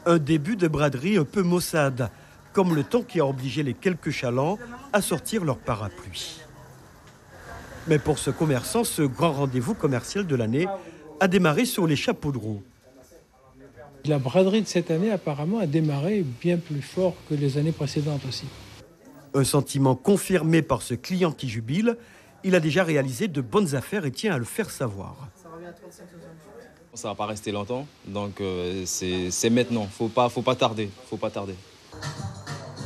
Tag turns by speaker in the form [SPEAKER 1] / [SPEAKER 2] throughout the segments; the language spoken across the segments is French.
[SPEAKER 1] Un début de braderie un peu maussade, comme le temps qui a obligé les quelques chalands à sortir leur parapluie. Mais pour ce commerçant, ce grand rendez-vous commercial de l'année a démarré sur les chapeaux de roue.
[SPEAKER 2] La braderie de cette année, apparemment, a démarré bien plus fort que les années précédentes aussi.
[SPEAKER 1] Un sentiment confirmé par ce client qui jubile. Il a déjà réalisé de bonnes affaires et tient à le faire savoir.
[SPEAKER 3] Ça va pas rester longtemps, donc c'est maintenant. Faut pas tarder.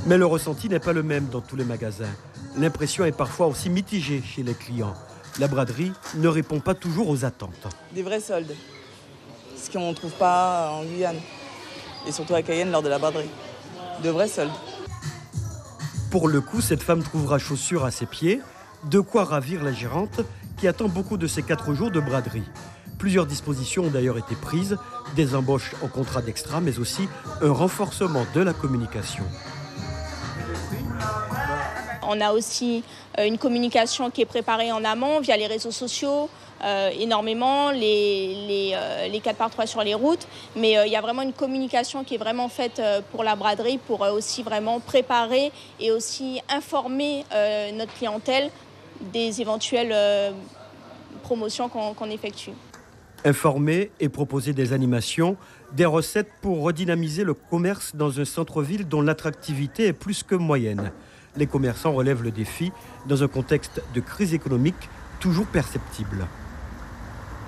[SPEAKER 1] Mais le ressenti n'est pas le même dans tous les magasins. L'impression est parfois aussi mitigée chez les clients. La braderie ne répond pas toujours aux attentes.
[SPEAKER 4] Des vrais soldes, ce qu'on ne trouve pas en Guyane, et surtout à Cayenne lors de la braderie. De vrais soldes.
[SPEAKER 1] Pour le coup, cette femme trouvera chaussures à ses pieds, de quoi ravir la gérante qui attend beaucoup de ces 4 jours de braderie. Plusieurs dispositions ont d'ailleurs été prises, des embauches en contrat d'extra, mais aussi un renforcement de la communication.
[SPEAKER 5] On a aussi une communication qui est préparée en amont via les réseaux sociaux, énormément, les 4x3 sur les routes. Mais il y a vraiment une communication qui est vraiment faite pour la braderie, pour aussi vraiment préparer et aussi informer notre clientèle des éventuelles promotions qu'on effectue.
[SPEAKER 1] Informer et proposer des animations, des recettes pour redynamiser le commerce dans un centre-ville dont l'attractivité est plus que moyenne. Les commerçants relèvent le défi dans un contexte de crise économique toujours perceptible.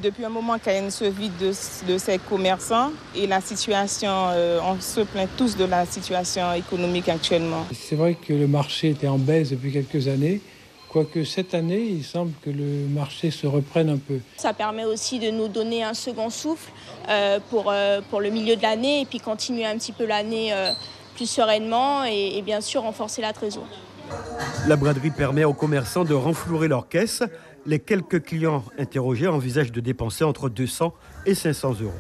[SPEAKER 4] Depuis un moment, Cayenne se vide de ses commerçants et la situation, on se plaint tous de la situation économique actuellement.
[SPEAKER 2] C'est vrai que le marché était en baisse depuis quelques années. Quoique cette année, il semble que le marché se reprenne un peu.
[SPEAKER 5] Ça permet aussi de nous donner un second souffle pour le milieu de l'année et puis continuer un petit peu l'année plus sereinement et bien sûr renforcer la trésorerie.
[SPEAKER 1] La braderie permet aux commerçants de renflouer leurs caisses. Les quelques clients interrogés envisagent de dépenser entre 200 et 500 euros.